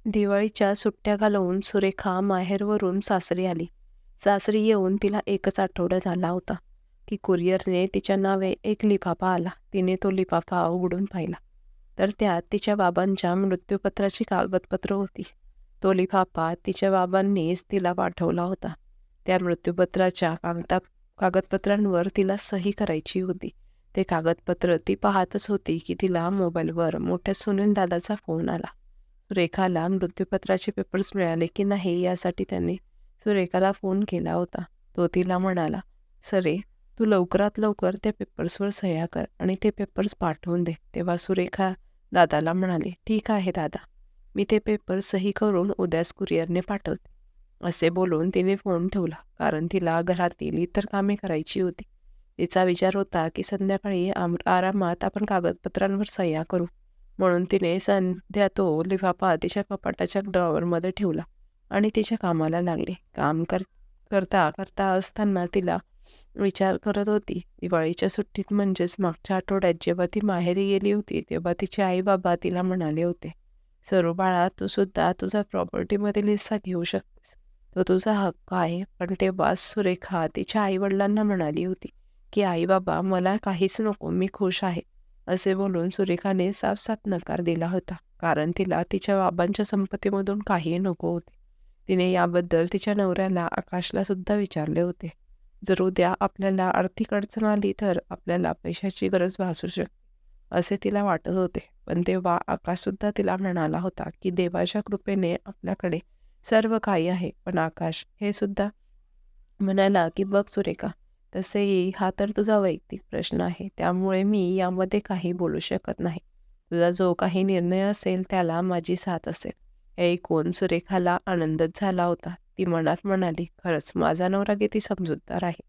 दिवाळीच्या सुट्ट्या घालवून सुरेखा माहेरवरून सासरी आली. सासरी येऊन तिला एकच आठवडा झाला होता की कुरिअरने तिच्या नावे एक लिफाफा आला. तिने तो लिफाफा उघडून पाहिला तर त्यात तिच्या बाबांच्या मृत्यूपत्राची कागदपत्र होती. तो लिफाफा तिच्या बाबांनीच तिला पाठवला होता. त्या मृत्यूपत्राच्या कागदपत्रांवर तिला सही करायची होती. ते कागदपत्र ती पाहतच होती की तिला मोबाईलवर मोठ्या सुनील दादाचा फोन आला. सुरेखाला मृत्यूपत्राचे पेपर्स मिळाले की नाही यासाठी त्यांनी सुरेखाला फोन केला होता. तो तिला म्हणाला, "सरे, तू लवकरात लवकर त्या पेपर्सवर सह्या कर आणि ते पेपर्स पाठवून दे." तेव्हा सुरेखा दादाला म्हणाली, "ठीक आहे दादा, मी ते पेपर सही करून उद्याच कुरिअरने पाठवते." असे बोलून तिने फोन ठेवला, कारण तिला घरातील इतर कामे करायची होती. तिचा विचार होता की संध्याकाळी आरामात आपण कागदपत्रांवर सह्या करू. म्हणून तिने संध्या तो लिफाफा तिच्या कपाटाच्या ड्रॉवरमध्ये ठेवला आणि तिच्या कामाला लागले. करता करता असताना तिला विचार करत होती, दिवाळीच्या सुट्टीत म्हणजेच मागच्या आठवड्यात जेव्हा ती माहेरी गेली होती तेव्हा तिचे आई बाबा तिला म्हणाले होते, "सरू बाळा, तू सुद्धा तुझा प्रॉपर्टीमधील हिस्सा घेऊ शकतेस. तो तुझा हक्क आहे." पण तेव्हा सुरेखा तिच्या आईवडिलांना म्हणाली होती की आई बाबा, मला काहीच नको, मी खुश आहे. असे बोलून सुरेखाने साफ नकार दिला होता, कारण तिला तिच्या बाबांच्या संपत्तीमधून काहीही नको होते. तिने याबद्दल तिच्या नवऱ्याला आकाशला सुद्धा विचारले होते. जर उद्या आपल्याला आर्थिक अडचण आली तर आपल्याला पैशाची गरज भासू शकते, असे तिला वाटत होते. पण तेव्हा आकाशसुद्धा तिला म्हणाला होता की देवाच्या कृपेने आपल्याकडे सर्व काही आहे. पण आकाश हे सुद्धा म्हणाला की बघ सुरेखा, तसेही हा तर तुझा वैयक्तिक प्रश्न आहे, त्यामुळे मी यामध्ये काही बोलू शकत नाही. तुझा जो काही निर्णय असेल त्याला माझी साथ असेल. हे ऐकून सुरेखाला आनंदच झाला होता. ती मनात म्हणाली, खरंच माझा नवरा किती समजूतदार आहे.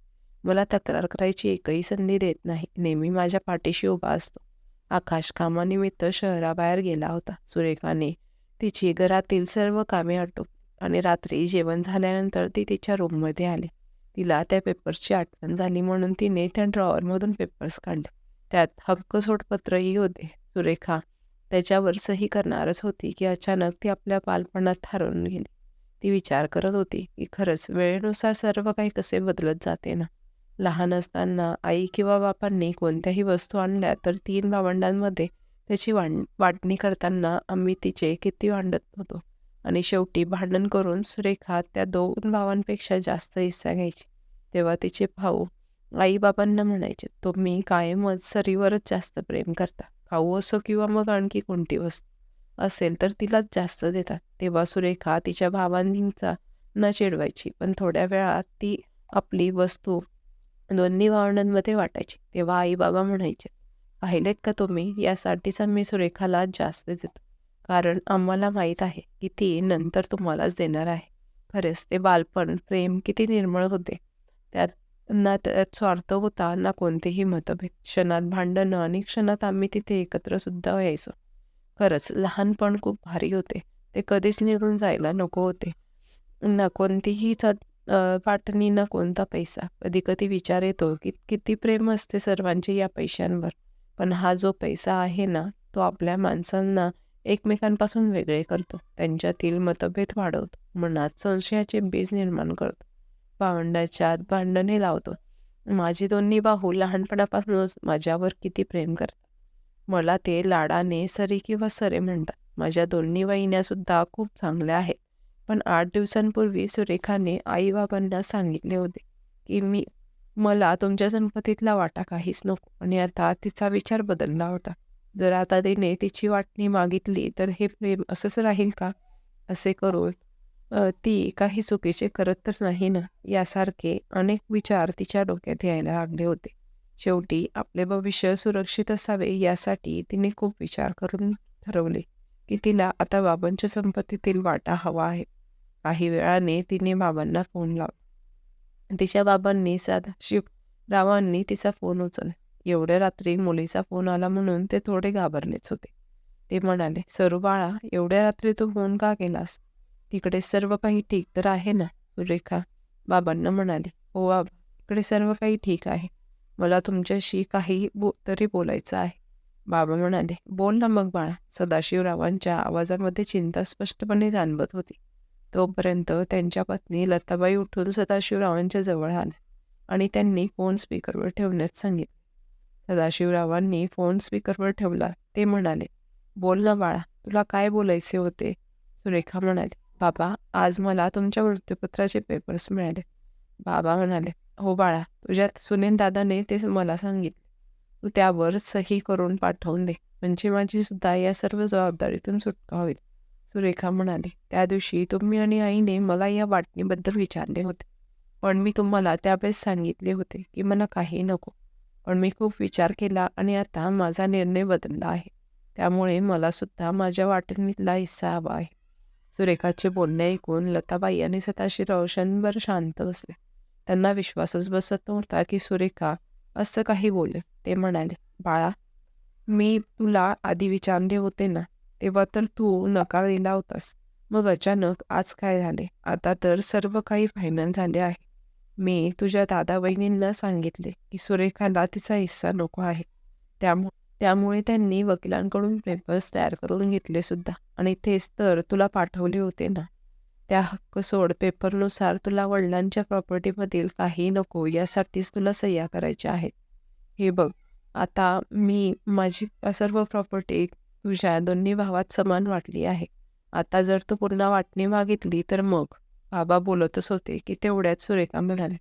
मला तक्रार करायची एकही संधी देत नाही. नेहमी माझ्या पाठीशी उभा असतो. आकाश कामानिमित्त शहराबाहेर गेला होता. सुरेखाने तिची घरातील सर्व कामे आटोपली आणि रात्री जेवण झाल्यानंतर ती तिच्या रूममध्ये आली. तिला त्या पेपर्सची आठवण झाली म्हणून तिने त्या ड्रॉवरमधून पेपर्स काढले. त्यात हक्क सोडपत्रही होते. सुरेखा त्याच्यावर सही करणारच होती की अचानक ती आपल्या बालपणात हरवून गेली. ती विचार करत होती की खरंच वेळेनुसार सर्व काही कसे बदलत जाते ना. लहान असताना आई किंवा बापांनी कोणत्याही वस्तू आणल्या तर 3 भावंडांमध्ये त्याची वाटणी करताना आम्ही तिचे किती भांडत होतो आणि शेवटी भांडण करून सुरेखा त्या 2 भावांपेक्षा जास्त हिस्सा घ्यायची. तेव्हा तिचे भाऊ आई-बाबांना म्हणायचे, "तुम्ही कायमच सरीवरच जास्त प्रेम करता. खाऊ असो किंवा मग आणखी कोणती वस्तू असेल तर तिलाच जास्त देतात." तेव्हा सुरेखा तिच्या भावांचा न चिडवायची, पण थोड्या वेळात ती आपली वस्तू दोन्ही भावंडांमध्ये वाटायची. तेव्हा आई-बाबा म्हणायचे, "पाहिलेत का तुम्ही? यासाठीच आम्ही सुरेखाला जास्त देतो. कारण आम्हाला माहीत आहे की ती नंतर तुम्हालाच देणार आहे." खरेच ते बालपण, प्रेम किती निर्मळ होते. त्यात ना त्यात स्वार्थ होता, ना कोणतेही मतभेद. क्षणात भांडणं आणि क्षणात आम्ही तिथे एकत्र सुद्धा यायचो. खरंच लहानपण खूप भारी होते. ते कधीच निघून जायला नको होते. ना कोणतीही वाटणी, ना कोणता पैसा. कधी-कधी विचार येतो की किती प्रेम असते सर्वांचे या पैशांवर. पण हा जो पैसा आहे ना, तो आपल्या माणसांना एकमेकांपासून वेगळे करतो. त्यांच्यातील मतभेद वाढवतो. मनात संशयाचे बीज निर्माण करतो. भावंडाच्यात भांडणे लावतो. माझी दोन्ही भाऊ लहानपणापासूनच माझ्यावर किती प्रेम करतात. मला ते लाडाने सरी किंवा सरे म्हणतात. माझ्या दोन्ही वहिन्यासुद्धा खूप चांगल्या आहेत. पण 8 दिवसांपूर्वी सुरेखाने आई-बाबांना सांगितले होते की मला तुमच्या संपत्तीतला वाटा काहीच नको, आणि आता तिचा विचार बदलला होता. जर आता तिने तिची वाटणी मागितली तर हे प्रेम असंच राहील का? असे करून ती काही चुकीचे करत तर नाही ना? यासारखे अनेक विचार तिच्या डोक्यात यायला लागले होते. शेवटी आपले भविष्य सुरक्षित असावे यासाठी तिने खूप विचार करून ठरवले की तिला आता बाबांच्या संपत्तीतील वाटा हवा आहे. काही वेळाने तिने बाबांना फोन लावला. तिच्या बाबांनी सदाशिवरावांनी तिचा फोन उचलला. एवढ्या रात्री मुलीचा फोन आला म्हणून ते थोडे घाबरलेच होते. ते म्हणाले, "सरू बाळा, एवढ्या रात्री तू फोन का केलास? तिकडे सर्व काही ठीक तर आहे ना?" सुरेखा बाबांना म्हणाली, "हो बाबा, इकडे सर्व काही ठीक आहे. मला तुमच्याशी काही तरी बोलायचं आहे." बाबा म्हणाले, बोल ना मग बाळा. सदाशिवरावांच्या आवाजामध्ये चिंता स्पष्टपणे जाणवत होती. तोपर्यंत त्यांच्या पत्नी लताबाई उठून सदाशिवरावांच्या जवळ आल्या आणि त्यांनी फोन स्पीकरवर ठेवण्यास सांगितले. सदाशिवरावांनी फोन स्पीकरवर ठेवला. ते म्हणाले, बोल ना बाळा, तुला काय बोलायचे होते? सुरेखा म्हणाली, बाबा, आज मला तुमच्या वृत्तपत्राचे पेपर्स मिळाले. बाबा म्हणाले, हो बाळा, तुझ्या सुनील दादाने ते मला सांगितले. तू त्यावर सही करून पाठवून दे, म्हणजे माझी सुद्धा या सर्व जबाबदारीतून सुटका होईल. सुरेखा म्हणाली, त्या दिवशी तुम्ही आणि आईने मला या वाटणीबद्दल विचारले होते, पण मी तुम्हाला त्यावेळेस सांगितले होते की मला काही नको. पण मी खूप विचार केला आणि आता माझा निर्णय बदलला आहे. त्यामुळे मला सुद्धा माझ्या वाटणीतला हिस्सा हवा आहे. सुरेखाचे बोलणे ऐकून लताबाई आणि सदाशिवराव क्षणभर शांत बसले. त्यांना विश्वासच बसत नव्हता की सुरेखा असं काही बोलेल. ते म्हणाले, बाळा, मी तुला आधी विचारले होते ना, तेव्हा तर तू नकार दिला होतास. मग अचानक आज काय झाले? आता तर सर्व काही फायनल झाले आहे. मी तुझ्या दादा वहिनींना सांगितले की सुरेखाला तिचा हिस्सा नको आहे. त्यामुळे त्यांनी वकिलांकडून पेपर्स तयार करून घेतले सुद्धा आणि तेच तर तुला पाठवले होते ना. त्या हक्क सोड पेपरनुसार तुला वडिलांच्या प्रॉपर्टीमधील काही नको यासाठीच तुला सह्या करायच्या आहेत. हे बघ, आता मी माझी सर्व प्रॉपर्टी तुझ्या दोन्ही भावात समान वाटली आहे. आता जर तू पुन्हा वाटणी मागितली तर मग. बाबा बोलतच होते की तेवढ्यात सुरेखा म्हणाले,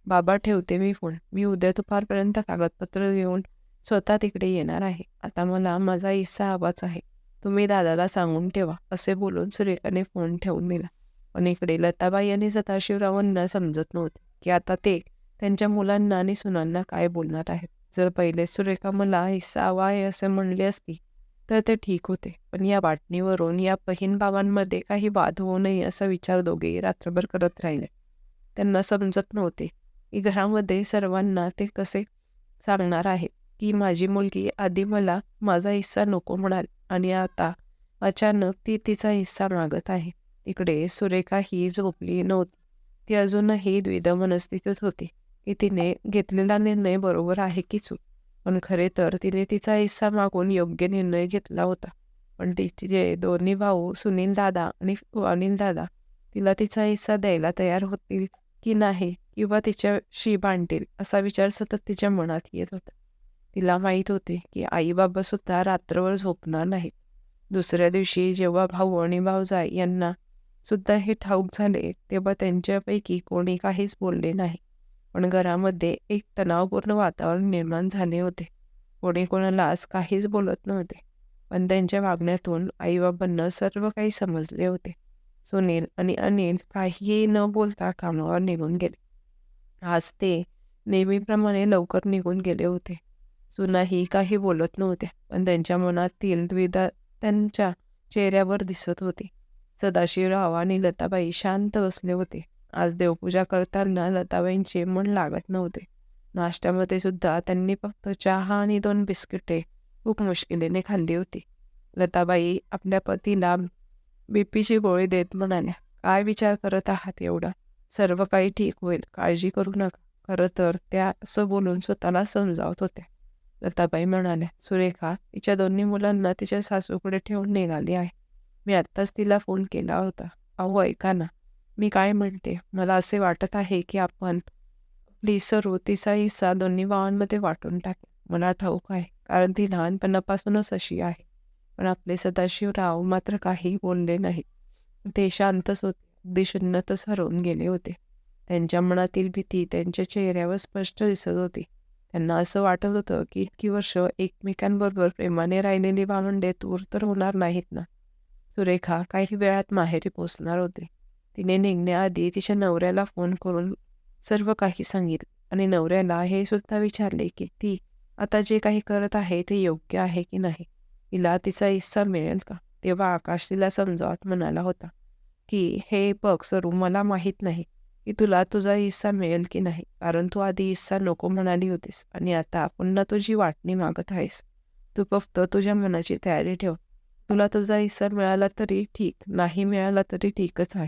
बाबा ठेवते मी फोन. मी उद्या दुपारपर्यंत कागदपत्र घेऊन स्वतः तिकडे येणार आहे. आता मला माझा हिस्सा हवाच आहे. तुम्ही दादाला सांगून ठेवा, असे बोलून सुरेखाने फोन ठेवून दिला. पण इकडे लताबाई आणि सदाशिवरावांना समजत नव्हते की आता ते त्यांच्या मुलांना आणि सुनांना काय बोलणार आहेत. जर पहिले सुरेखा मला हिस्सा हवा आहे असे म्हणले असती तर ते ठीक होते, पण या वाटणीवरून या बहीण भावांमध्ये काही वाद होऊ नये असा विचार दोघेही रात्रभर करत राहिले. त्यांना समजत नव्हते की घरामध्ये सर्वांना ते कसे सांगणार आहे की माझी मुलगी आधी मला माझा हिस्सा नको म्हणाल आणि आता अचानक ती तिचा हिस्सा मागत आहे. इकडे सुरेखा ही झोपली नव्हती. ती अजूनही द्विधा मनस्थितीत होती की तिने घेतलेला निर्णय बरोबर आहे की चूक. पण खरे तर तिने तिचा हिस्सा मागून योग्य निर्णय घेतला होता. पण तिचे दोन्ही भाऊ सुनील दादा आणि अनिल दादा तिला तिचा हिस्सा द्यायला तयार होतील की नाही किंवा तिच्याशी भांडतील असा विचार सतत तिच्या मनात येत होता. तिला माहीत होते की आई बाबा सुद्धा रात्रभर झोपणार नाहीत. दुसऱ्या दिवशी जेव्हा भाऊ आणि भाऊजाई यांना सुद्धा हे ठाऊक झाले तेव्हा त्यांच्यापैकी कोणी काहीच बोलले नाही. पण घरामध्ये एक तणावपूर्ण वातावरण निर्माण झाले होते. कोणी कोणालाच काहीच बोलत नव्हते. पण त्यांच्या वागण्यातून आईबाबांना सर्व काही समजले होते. सुनील आणि अनिल काहीही न बोलता कामावर निघून गेले. आज ते नेहमीप्रमाणे लवकर निघून गेले होते. सुनाही काही बोलत नव्हत्या, पण त्यांच्या मनातील द्विधा त्यांच्या चेहऱ्यावर दिसत होती. सदाशिवराव आणि लताबाई शांत बसले होते. आज देवपूजा करताना लताबाईंचे मन लागत नव्हते. नाश्त्यामध्ये सुद्धा त्यांनी फक्त चहा आणि 2 बिस्किटे खूप मुश्किलीने खाल्ली होती. लताबाई आपल्या पतीला बीपीची गोळी देत म्हणाल्या, काय विचार करत आहात एवढा? सर्व काही ठीक होईल, काळजी करू नका. खरं तर त्या असं बोलून स्वतःला समजावत होत्या. लताबाई म्हणाल्या, सुरेखा तिच्या दोन्ही मुलांना तिच्या सासूकडे ठेवून निघाली आहे. मी आत्ताच तिला फोन केला होता. अहो ऐका ना, मी काय म्हणते, मला असे वाटत आहे की आपण प्लीज सर्व तिचा हिस्सा दोन्ही भावांमध्ये वाटून टाकेल. मला ठाऊक आहे, कारण ती लहानपणापासूनच अशी आहे. पण आपले सदाशिवराव मात्र काही बोलले नाहीत. ते शांतच होते, अगदी शून्यातच हरवून गेले होते. त्यांच्या मनातील भीती त्यांच्या चेहऱ्यावर स्पष्ट दिसत होती. त्यांना असं वाटत होतं की इतकी वर्ष एकमेकांबरोबर प्रेमाने राहिलेली भावंडे दूर तर होणार नाहीत ना. सुरेखा काही वेळात माहेरी पोचणार होते. तिने निघण्याआधी तिच्या नवऱ्याला फोन करून सर्व काही सांगितले आणि नवऱ्याला हे सुद्धा विचारले की ती आता जे काही करत आहे ते योग्य आहे की नाही. तिला तिचा हिस्सा मिळेल का? तेव्हा आकाश तिला समजावत म्हणाला होता की हे बघ सरू, मला माहीत नाही की तुला तुझा हिस्सा मिळेल की नाही, कारण तू आधी हिस्सा नको म्हणाली होतीस आणि आता पुन्हा तुझी वाटणी मागत आहेस. तू फक्त तुझ्या मनाची तयारी ठेव. तुला तुझा हिस्सा मिळाला तरी ठीक, नाही मिळाला तरी ठीकच आहे.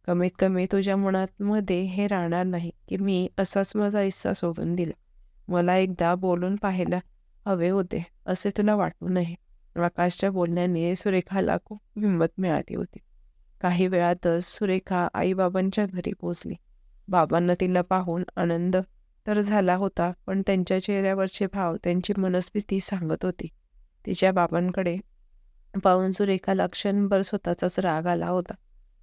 कमीत कमी तुझ्या मनामध्ये हे राहणार नाही की मी असाच माझा हिस्सा सोडून दिला. मला एकदा बोलून पाहायला हवे होते असे तुला वाटू नये. आकाशच्या बोलण्याने सुरेखाला खूप हिंमत मिळाली होती. काही वेळातच सुरेखा आईबाबांच्या घरी पोचली. बाबांना तिला पाहून आनंद तर झाला होता, पण त्यांच्या चेहऱ्यावरचे भाव त्यांची मनस्थिती सांगत होती. तिच्या बाबांकडे पाहून सुरेखाला क्षणभर स्वतःचाच राग आला होता.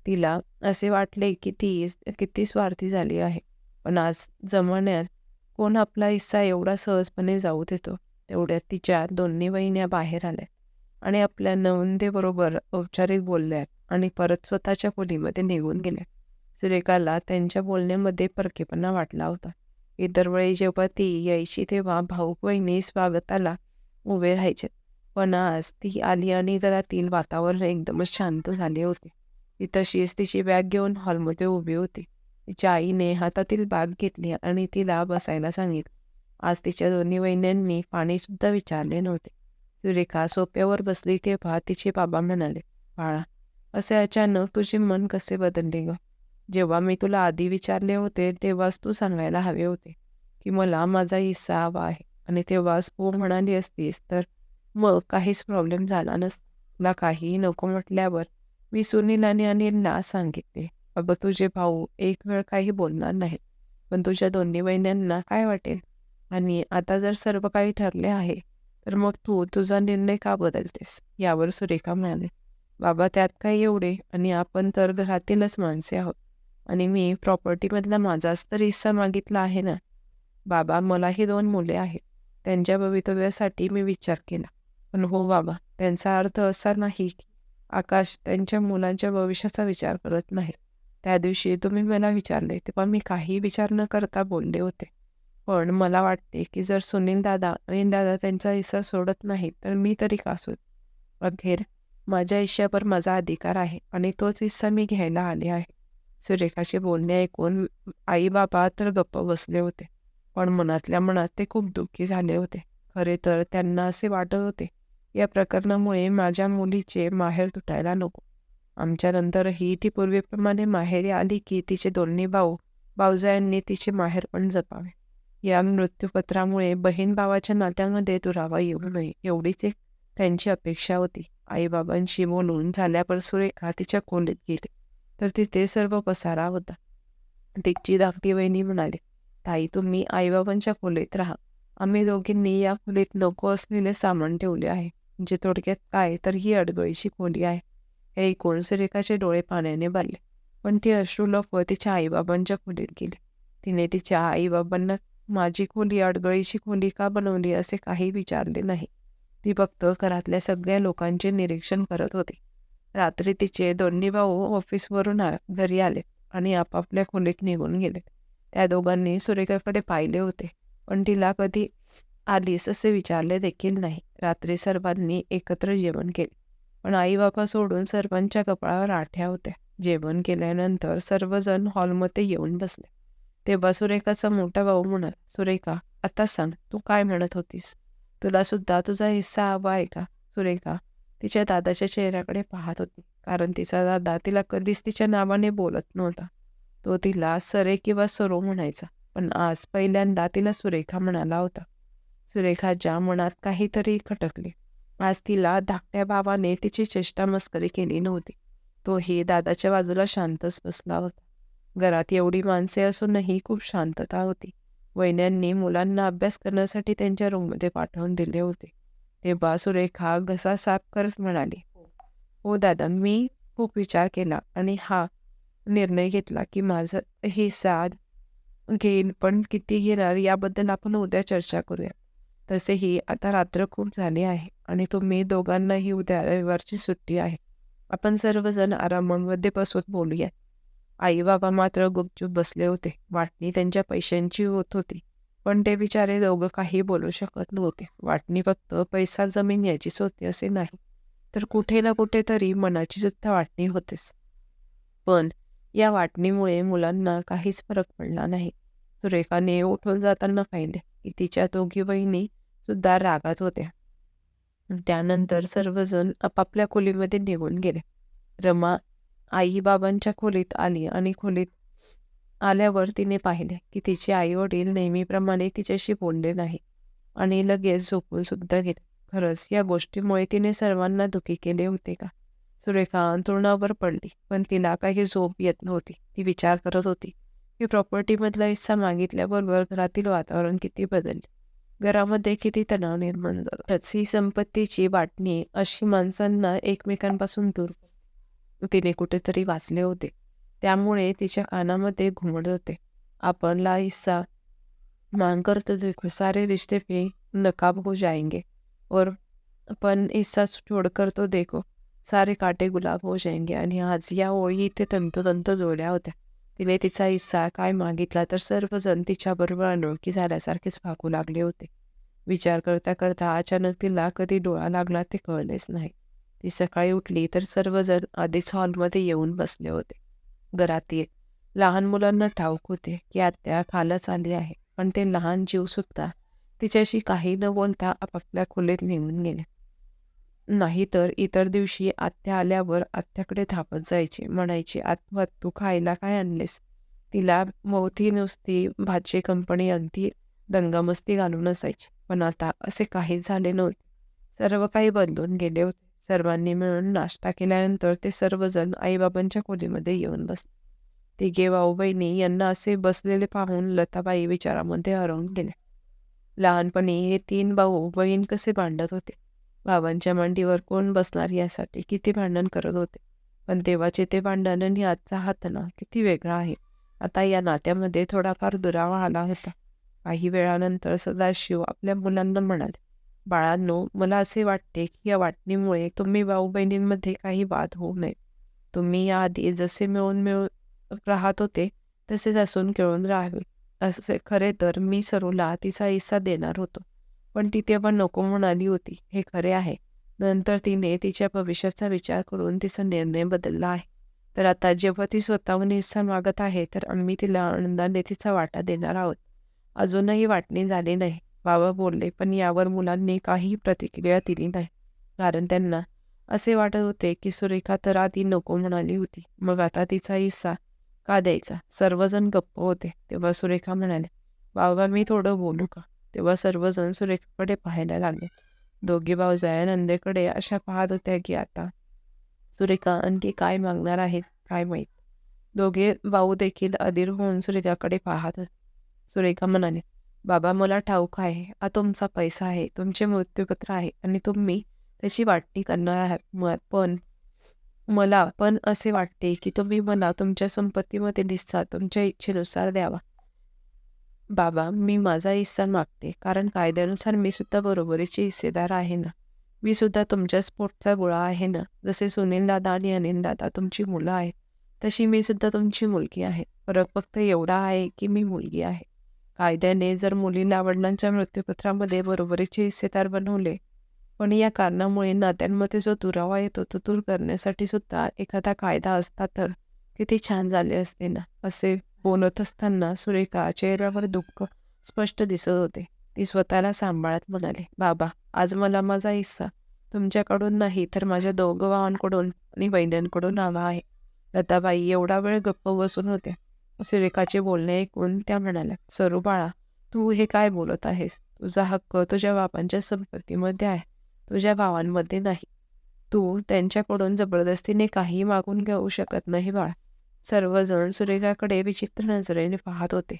तिला असे वाटले की ती किती स्वार्थी झाली आहे. पण आज जमान्यात कोण आपला हिस्सा एवढा सहजपणे जाऊ देतो? तेवढ्यात तिच्या दोन्ही वहिन्या बाहेर आल्या आणि आपल्या नवंदेबरोबर औपचारिक बोलल्या आणि परत स्वतःच्या खोलीमध्ये निघून गेल्या. सुरेखाला त्यांच्या बोलण्यामध्ये परकेपणा वाटला होता. इतर वेळी जेव्हा ती यायची तेव्हा भाऊक वहिनी स्वागताला उभे राहायचे. पण आज ती आली आणि घरातील वातावरण एकदमच शांत झाले होते. ती तशीच तिची बॅग घेऊन हॉलमध्ये उभी होती. तिच्या आईने हातातील बॅग घेतली आणि तिला बसायला सांगितलं. आज तिच्या दोन्ही वहिन्यांनी पाणीसुद्धा विचारले नव्हते. सुरेखा सोफ्यावर बसली तेव्हा तिचे बाबा म्हणाले, "बाळा, असे अचानक तुझे मन कसे बदलले ग? जेव्हा मी तुला आधी विचारले होते तेव्हाच तू सांगायला हवे होते की मला माझा हिस्सा हवा आहे आणि तेव्हाच हो म्हणाली असतीस तर मग काहीच प्रॉब्लेम झाला नसता. तुला काहीही नको म्हटल्यावर मी सुनील आणि अनिलला सांगितले. अगं तुझे भाऊ एक वेळ काही बोलणार नाहीत, पण तुझ्या दोन्ही वहिन्यांना काय वाटेल? आणि आता जर सर्व काही ठरले आहे, तर मग तू तुझा निर्णय का बदलतेस?" यावर सुरेखा म्हणाले, "बाबा त्यात काय एवढे? आणि आपण तर घरातीलच माणसे आहोत आणि मी प्रॉपर्टीमधला माझाच तर हिस्सा मागितला आहे ना. बाबा मलाही 2 मुले आहेत. त्यांच्या भवितव्यासाठी मी विचार केला. पण हो बाबा, त्यांचा अर्थ असा नाही की आकाश त्यांच्या मुलांच्या भविष्याचा विचार करत नाही. त्या दिवशी तुम्ही मला विचारले तेव्हा मी काही विचार न करता बोलले होते. पण मला वाटते की जर सुनील दादा आणि दादा त्यांचा हिस्सा सोडत नाही तर मी तरी का सोड. अखेर माझ्या हिश्श्यावर माझा अधिकार आहे आणि तोच हिस्सा मी घ्यायला आले आहे." सुरेखाचे बोलणे ऐकून आई बाबा तर गप्प बसले होते. पण मनातल्या मनात ते खूप दुःखी झाले होते. खरे तर त्यांना असे वाटत होते, या प्रकरणामुळे माझ्या मुलीचे माहेर तुटायला नको. आमच्यानंतरही ती पूर्वीप्रमाणे माहेरी आली की तिचे दोन्ही भावजायांनी तिचे माहेर पण जपावे. या मृत्यूपत्रामुळे बहीण भावाच्या नात्यामध्ये दुरावा येऊ नये एवढीच एक त्यांची अपेक्षा होती. आईबाबांशी बोलून झाल्यावर सुरेखा तिच्या खोलीत गेली तर तिथे सर्व पसारा होता. तिची धाकटी वहिनी म्हणाली, "ताई तुम्ही आईबाबांच्या खोलीत राहा. आम्ही दोघींनी या खोलीत नको असलेले सामान ठेवले आहे." म्हणजे थोडक्यात काय तर ही अडगळीची खोली आहे. हे ऐकून सुरेखाचे डोळे पाण्याने भरले. पण ती अश्रू लपवत तिच्या आईबाबांच्या खोलीत गेली. तिने तिच्या आईबाबांना माझी खोली अडगळीची खोली का बनवली असे काही विचारले नाही. ती फक्त घरातल्या सगळ्या लोकांचे निरीक्षण करत होती. रात्री तिचे दोन्ही भाऊ ऑफिसवरून घरी आले आणि आपापल्या खोलीत निघून गेले. त्या दोघांनी सुरेखाकडे पाहिले होते, पण तिला कधी आलीस असे विचारले देखील नाही. रात्री सर्वांनी एकत्र जेवण केले, पण आई बाबा सोडून सर्वांच्या कपाळावर आठ्या होत्या. जेवण केल्यानंतर सर्वजण हॉलमध्ये येऊन बसले. तेव्हा सुरेखाचा मोठा भाऊ म्हणाला, "सुरेखा, आता सांग तू काय म्हणत होतीस? तुला सुद्धा तुझा हिस्सा हवा आहे का?" सुरेखा तिच्या दादाच्या चेहऱ्याकडे पाहत होती, कारण तिचा दादा तिला कधीच तिच्या नावाने बोलत नव्हता. तो तिला सरे किंवा सरो म्हणायचा, पण आज पहिल्यांदा तिला सुरेखा म्हणाला होता. सुरेखाच्या मनात काहीतरी खटकले. आज तिला धाकट्या भावाने तिची चेष्टा मस्करी केली नव्हती. तोही दादाच्या बाजूला शांतच बसला होता. घरात एवढी माणसे असूनही खूप शांतता होती. वहिन्यांनी मुलांना अभ्यास करण्यासाठी त्यांच्या रूममध्ये पाठवून दिले होते. तेव्हा सुरेखा घसा साफ करत म्हणाली, "हो दादा, मी खूप विचार केला आणि हा निर्णय घेतला की माझा हिस्सा घेईन, पण किती घेणार याबद्दल आपण उद्या चर्चा करूया. तसेही आता रात्र खूप झाली आहे आणि तुम्ही दोघांनाही उद्या रविवारची सुट्टी आहे. आपण सर्वजण आरामामध्ये बसून बोलूया." आई बाबा मात्र गुपचूप बसले होते. वाटणी त्यांच्या पैशांची होत होती, पण ते बिचारे दोघं काही बोलू शकत नव्हते. वाटणी फक्त पैसा जमीन याचीच होती असे नाही, तर कुठे ना कुठेतरी मनाची सुद्धा वाटणी होतेच. पण या वाटणीमुळे मुलांना काहीच फरक पडला नाही. सुरेखाने उठून जाताना पाहिले की तिच्या दोघी बहिणी सुद्धा रागात होत्या. त्यानंतर सर्वजण आपापल्या खोलीमध्ये निघून गेले. रमा आई-बाबांच्या खोलीत आली आणि खोलीत आल्यावर तिने पाहिले की तिचे आई-वडील नेहमीप्रमाणे तिच्याशी बोलले नाही आणि लगेच झोपून सुद्धा गेले. खरंच या गोष्टीमुळे तिने सर्वांना दुःखी केले होते का? सुरेखा अंथरुणावर पडली, पण तिला काही झोप येत नव्हती. ती विचार करत होती की प्रॉपर्टीमधला हिस्सा मागितल्याबरोबर घरातील वातावरण किती बदलले. घरामध्ये किती तणाव निर्माण झाला. खरंच ही संपत्तीची वाटणी अशी माणसांना एकमेकांपासून दूर तिने कुठेतरी वाचले होते. त्यामुळे तिच्या कानामध्ये घुमत होते, आपणला हिस्सा मांग कर तो देखो सारे रिश्ते पे नकाब हो जाएंगे और अपन हिस्सा छोडकर तो देखो सारे काटे गुलाब हो जाएंगे. आणि आज या ओळी इथे तंतोतंत जोडल्या होत्या. तिने तिचा हिस्सा काय मागितला तर सर्वजण तिच्याबरोबर अनोळखी झाल्यासारखेच वागू लागले होते. विचार करता करता अचानक तिला कधी डोळा लागला ते कळलेच नाही. ती सकाळी उठली तर सर्वजण आधीच हॉलमध्ये येऊन बसले होते. घरातील लहान मुलांना ठाऊक होते की आत्या खालच आली आहे, पण ते लहान जीवसुद्धा तिच्याशी काही न बोलता आपापल्या खोलीत निघून गेले. नाहीतर इतर दिवशी आत्या आल्यावर आत्याकडे धावत जायची, म्हणायची, "आत्तू आत्तू खायला काय आणलेस?" तिला मोठी नुसती भाची कंपनी अगदी दंगामस्ती घालून असायची. पण आता असे काहीच झाले नव्हते. सर्व काही बदलून गेले होते. सर्वांनी मिळून नाश्ता केल्यानंतर ते सर्वजण आईबाबांच्या खोलीमध्ये येऊन बसले. तिघे भाऊ बहिणी यांना असे बसलेले पाहून लताबाई विचारामध्ये हरवून गेल्या. लहानपणी हे 3 भाऊ बहीण कसे भांडत होते. बाबांच्या मांडीवर कोण बसणार यासाठी किती भांडण करत होते. पण तेव्हाचे ते भांडण आणि आजचा हा तणाव किती वेगळा आहे. आता या नात्यामध्ये थोडाफार दुरावा आला होता. काही वेळानंतर सदाशिव आपल्या मुलांना म्हणाले, "बाळांनो, मला असे वाटते की या वाटणीमुळे तुम्ही भाऊ बहिणींमध्ये काही वाद होऊ नये. तुम्ही याआधी जसे मिळून राहत होते तसेच हसून खेळून राहावे. असे खरे तर मी सरूला तिचा हिस्सा देणार होतो, पण ती तेव्हा नको म्हणाली होती, हे खरे आहे. नंतर तिने तिच्या भविष्याचा विचार करून तिचा निर्णय बदलला आहे. तर आता जेव्हा ती स्वतःहून हिस्सा मागत आहे तर आम्ही तिला आनंदाने तिचा वाटा देणार आहोत." अजूनही वाटणी झाली नाही, बाबा बोलले, पण यावर मुलांनी काही प्रतिक्रिया दिली नाही. कारण त्यांना असे वाटत होते की सुरेखा तर आधी नको म्हणाली होती, मग आता तिचा हिस्सा का द्यायचा? सर्वजण गप्प होते. तेव्हा सुरेखा म्हणाले, "बाबा, मी थोडं बोलू का?" तेव्हा सर्वजण सुरेखाकडे पाहायला लागले. दोघी भावजया नंदेकडे अशा पाहत होत्या की आता सुरेखा आणखी काय मागणार आहेत काय माहीत. दोघे भाऊ देखील अधीर होऊन सुरेखाकडे पाहत होते. सुरेखा म्हणाले, "बाबा, मला ठाऊक आहे, हा तुमचा पैसा आहे, तुमचे मृत्यूपत्र आहे आणि तुम्ही त्याची वाटणी करणार आहात. पण मला पण असे वाटते की तुम्ही मला तुमच्या संपत्तीमध्ये हिस्सा तुमच्या इच्छेनुसार द्यावा. बाबा, मी माझा हिस्सा मागते, कारण कायद्यानुसार मी सुद्धा बरोबरीची हिस्सेदार आहे ना. मी सुद्धा तुमच्याच पोटचा गोळा आहे ना. जसे सुनील दादा आणि अनिल दादा तुमची मुलं आहेत, तशी मी सुद्धा तुमची मुलगी आहे. फरक फक्त एवढा आहे की मी मुलगी आहे. कायद्याने जर मुलीला वडिलांच्या मृत्यूपत्रामध्ये बरोबरीचे हिस्सेदार बनवले, पण या कारणामुळे नात्यांमध्ये जो दुरावा येतो तो दूर करण्यासाठी सुद्धा एखादा कायदा असता तर किती छान झाले असते ना." असे बोलत असताना सुरेखा चेहऱ्यावर दुःख स्पष्ट दिसत होते. ती स्वतःला सांभाळत म्हणाली, "बाबा, आज मला माझा हिस्सा तुमच्याकडून नाही तर माझ्या 2 भावांकडून आणि बहिणींकडून हवा आहे." लताबाई एवढा वेळ गप्प बसून होत्या. सुरेखाचे बोलणे ऐकून त्या म्हणाल्या, "सरू बाळा, तू हे काय बोलत आहेस? तुझा हक्क तुझ्या बाबांच्या संपत्तीमध्ये आहे, तुझ्या भावांमध्ये नाही. तू त्यांच्याकडून जबरदस्तीने काहीही मागून घेऊ शकत नाही बाळा." सर्वजण सुरेखाकडे विचित्र नजरेने पाहत होते.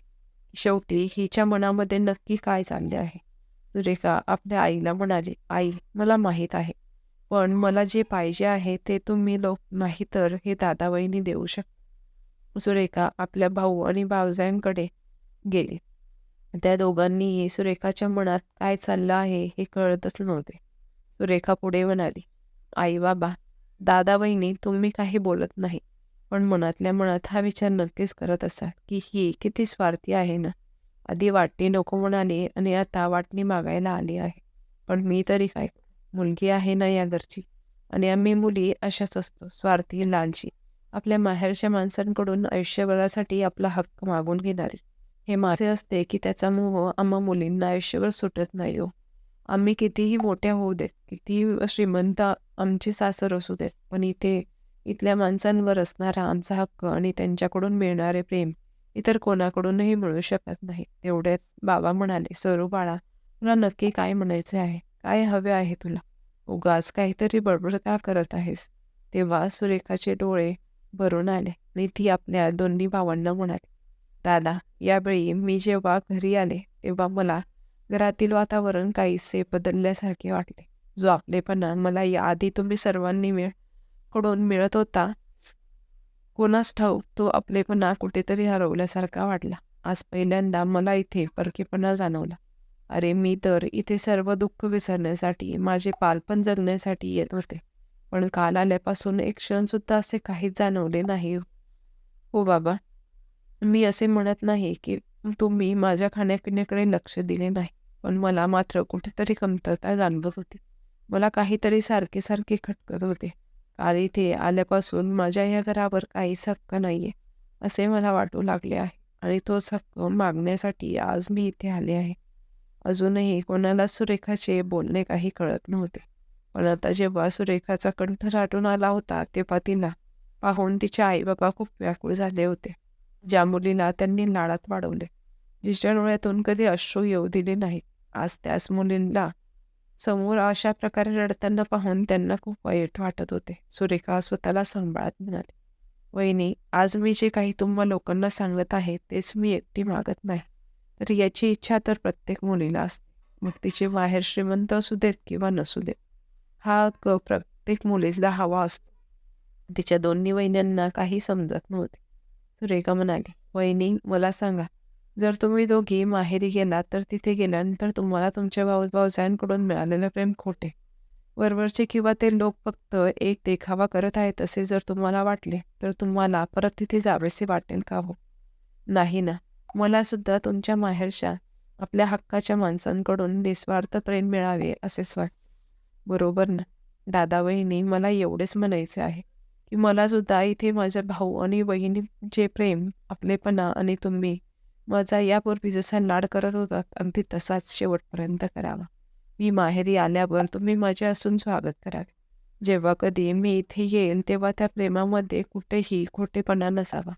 शेवटी हिच्या मनामध्ये नक्की काय चालले आहे? सुरेखा आपल्या आईला म्हणाली, "आई, मला माहीत आहे, पण मला जे पाहिजे आहे ते तुम्ही लोक नाही तर हे दादा वहिनी देऊ शकता." सुरेखा आपल्या भाऊ आणि भावजांकडे गेली. त्या दोघांनीही सुरेखाच्या मनात काय चाललं आहे हे कळतच नव्हते. सुरेखा पुढे म्हणाली, "आई बाबा, दादा वहिनी तुम्ही काही बोलत नाही, पण मनातल्या मनात हा विचार नक्कीच करत असाल की ही किती स्वार्थी आहे ना. आधी वाटणी नको म्हणाली आणि आता वाटणी मागायला आली आहे. पण मी तरी काय करू? मुलगी आहे ना या घरची. आणि आम्ही मुली अशाच असतो, स्वार्थी, लालची. आपल्या माहेरच्या माणसांकडून आयुष्यभरासाठी आपला हक्क मागून घेणारी. हे माझे असते की त्याचा मोह आम्हा मुलींना आयुष्यभर सुटत नाही हो. आम्ही कितीही मोठ्या होऊ देत, कितीही श्रीमंत आमची सासर असू देत, पण इथल्या माणसांवर असणारा आमचा हक्क आणि त्यांच्याकडून मिळणारे प्रेम इतर कोणाकडूनही मिळू शकत नाही." तेवढ्यात बाबा म्हणाले, "सरू बाळा, तुला नक्की काय म्हणायचे आहे? काय हवे आहे तुला? उगाच काहीतरी बडबड का करत आहेस? तेव्हा सुरेखाचे डोळे भरून आले आणि ती आपल्या दोन्ही भावांना म्हणाली, दादा, यावेळी मी जेव्हा घरी आले तेव्हा मला घरातील वातावरण काहीसे बदलल्यासारखे वाटले. जो आपलेपणा मला याआधी तुम्ही सर्वांनी कडून मिळत होता, कोणास ठाऊक तो आपलेपणा कुठेतरी हरवल्यासारखा वाटला. आज पहिल्यांदा मला इथे परकेपणा जाणवला. अरे, मी तर इथे सर्व दुःख विसरण्यासाठी, माझे बालपण जगण्यासाठी येत होते. पण काल आल्यापासून एक क्षणसुद्धा असे काहीच जाणवले नाही. हो बाबा, मी असे म्हणत नाही की तुम्ही माझ्या खाण्यापिण्याकडे लक्ष दिले नाही. पण मला मात्र कुठेतरी कमतरता जाणवत होती. मला काहीतरी सारखे सारखे खटकत होते. काल इथे आल्यापासून माझ्या या घरावर काहीच हक्क नाहीये, असे मला वाटू लागले आहे. आणि तोच हक्क मागण्यासाठी आज मी इथे आले आहे. अजूनही कोणाला सुरेखाचे बोलणे काही कळत नव्हते. पण आता जेव्हा सुरेखाचा कंठ दाटून आला होता, तेव्हा तिला पाहून तिचे आई-बाबा खूप व्याकुळ झाले होते. ज्या मुलीला त्यांनी लाडात वाढवले, जिच्या डोळ्यातून कधी अश्रू येऊ दिले नाहीत, आज त्याच मुलीला समोर अशा प्रकारे रडताना पाहून त्यांना खूप वाईट वाटत होते. सुरेखा स्वतःला सांभाळत म्हणाली, वहिनी, आज मी जे काही तुम्हा लोकांना सांगत आहे तेच मी एकटी मागत नाही. तर याची इच्छा तर प्रत्येक मुलीला असते. मग तिचे माहेर श्रीमंत असू देत किंवा नसू देत. हा हक्क प्रत्येक मुलीला हवा असतो. तिच्या दोन्ही वहिन्यांना काही समजत नव्हते. सुरेखा म्हणाली, वहिनी, मला सांगा, जर तुम्ही दोघी माहेरी गेलात तर तिथे गेल्यानंतर तुम्हाला तुमच्या भावजांकडून मिळालेलं प्रेम खोटे, वरवरचे किंवा ते लोक फक्त एक देखावा करत आहेत असे जर तुम्हाला वाटले, तर तुम्हाला परत तिथे जावेसे वाटेल का हो? नाही ना. मला सुद्धा तुमच्या माहेरच्या आपल्या हक्काच्या माणसांकडून निस्वार्थ प्रेम मिळावे असेच वाटते. बरोबर ना? दादा, वहिनी, मला एवढेच म्हणायचे आहे की मला सुद्धा इथे माझ्या भाऊ आणि बहिणीचे प्रेम, आपलेपणा आणि तुम्ही माझा यापूर्वी जसा लाड करत होतात अगदी तसाच शेवटपर्यंत करावा. मी माहेरी आल्यावर तुम्ही माझे असून स्वागत करावे. जेव्हा कधी मी इथे येईल तेव्हा त्या प्रेमामध्ये कुठेही खोटेपणा नसावा.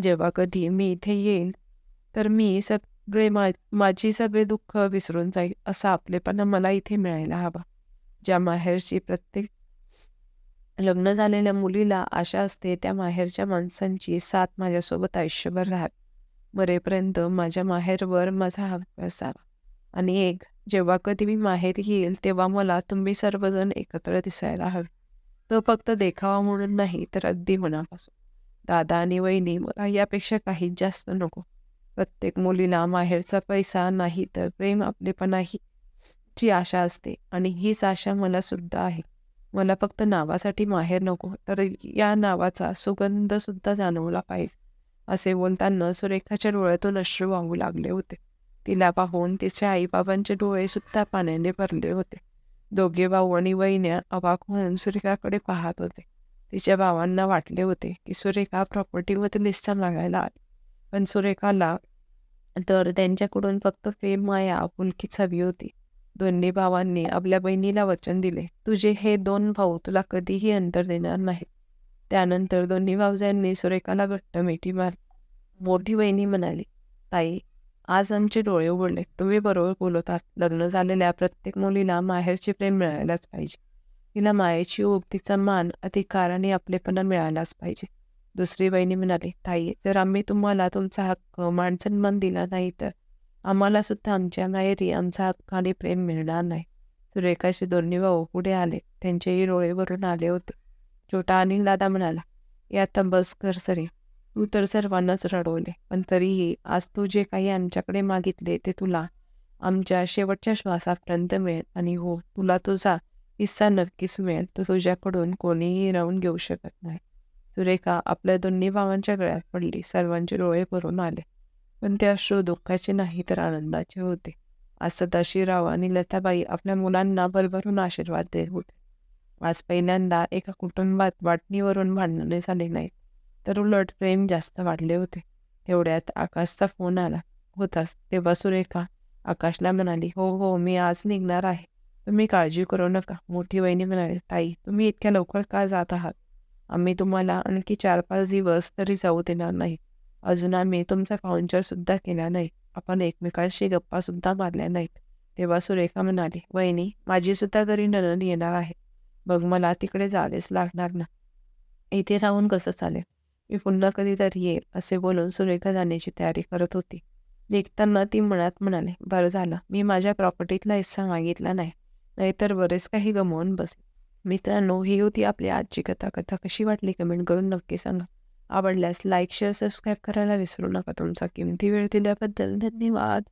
जेव्हा कधी मी इथे येईल तर मी माझी सगळे दुःख विसरून जाईल असा आपलेपणा मला इथे मिळायला हवा. ज्या माहेरची प्रत्येक लग्न झालेल्या मुलीला आशा असते त्या माहेरच्या माणसांची साथ माझ्यासोबत आयुष्यभर राहावी. मरेपर्यंत माझ्या माहेरवर माझा हक्क असावा. आणि जेव्हा कधी मी माहेरी येईल तेव्हा मला तुम्ही सर्वजण एकत्र दिसायला हवे. तो फक्त देखावा म्हणून नाही तर अगदी मनापासून. दादा आणि वहिनी, मला यापेक्षा काहीच जास्त नको. प्रत्येक मुलीला माहेरचा पैसा नाही तर प्रेम, आपलेपणाही ची आशा असते आणि हीच आशा मला सुद्धा आहे. मला फक्त नावासाठी माहेर नको, तर या नावाचा सुगंध सुद्धा जाणवला पाहिजे. असे बोलताना सुरेखाच्या डोळ्यातून अश्रू वाहू लागले होते. तिला पाहून तिच्या आईबाबांचे डोळे सुद्धा पाण्याने भरले होते. दोघे भाऊ आणि वहिन्या अवाक होऊन सुरेखाकडे पाहत होते. तिच्या भावांना वाटले होते की सुरेखा प्रॉपर्टीमध्ये हिस्सा मागायला आली. पण सुरेखाला तर त्यांच्याकडून फक्त प्रेम, माया, आपुलकीच हवी होती. दोन्ही भावांनी आपल्या बहिणीला वचन दिले, तुझे हे 2 भाऊ तुला कधीही अंतर देणार नाहीत. त्यानंतर दोन्ही भावजांनी सुरेखाला घट्ट मिठी मारली. मोठी वहिनी म्हणाली, ताई, आज आमचे डोळे उघडले. तुम्ही बरोबर बोलत आहात. लग्न झालेल्या प्रत्येक मुलीला माहेरचे प्रेम मिळायलाच पाहिजे. तिला मायेची ऊब, तिचा मान, अधिकार आणि आपलेपणा मिळालाच पाहिजे. दुसरी वहिनी म्हणाली, ताई, जर आम्ही तुम्हाला तुमचा हक्क, मान-सन्मान दिला नाही तर आम्हाला सुद्धा आमच्या माहेरी आमचा हक्क आणि प्रेम मिळणार नाही. सुरेखाचे दोन्ही भाऊ पुढे आले. त्यांचेही डोळे भरून आले होते. छोटा अनिल दादा म्हणाला, आता बस कर सरे. तू तर सर्वांनाच रडवले, पण तरीही आज तू जे काही आमच्याकडे मागितले ते तुला आमच्या शेवटच्या श्वासापर्यंत मिळेल. आणि हो, तुला तुझा हिस्सा नक्कीच मिळेल. तो तुझ्याकडून कोणीही हिरावून घेऊ शकत नाही. सुरेखा आपल्या दोन्ही भावांच्या गळ्यात पडली. सर्वांचे डोळे भरून आले. पण ते अश्रू दुःखाचे नाही तर आनंदाचे होते. आज सदाशिवराव आणि लताबाई आपल्या मुलांना भरभरून आशीर्वाद देत होते. आज पहिल्यांदा एका कुटुंबात वाटणीवरून भांडणे झाले नाहीत, तर उलट प्रेम जास्त वाढले होते. तेवढ्यात आकाशचा फोन आला होताच. तेव्हा सुरेखा आकाशला म्हणाली, हो हो, मी आज निघणार आहे. तुम्ही काळजी करू नका. मोठी वहिनी म्हणाली, ताई, तुम्ही इतक्या लवकर का जात आहात? आम्ही तुम्हाला आणखी 4-5 दिवस तरी जाऊ देणार नाही. अजून आम्ही तुमचा पाहुणचार सुद्धा केला नाही. आपण एकमेकांशी गप्पा सुद्धा मारल्या नाहीत. तेव्हा सुरेखा म्हणाली, वहिनी, माझी सुद्धा घरी नणंद येणार आहे. मग मला तिकडे जावेच लागणार ना. इथे राहून कसं चालेल? मी पुन्हा कधीतरी येईल असे बोलून सुरेखा जाण्याची तयारी करत होती. निघताना ती मनात म्हणाली, बरं झालं मी माझ्या प्रॉपर्टीतला हिस्सा मागितला नाही, नाहीतर बरेच काही गमावून बसले. मित्रांनो, ही होती आपली आजची कथा. कथा कशी वाटली कमेंट करून नक्की सांगा. आवडल्यास लाईक, शेअर, सबस्क्राईब करायला विसरू नका. तुमचा किमती वेळ दिल्याबद्दल धन्यवाद.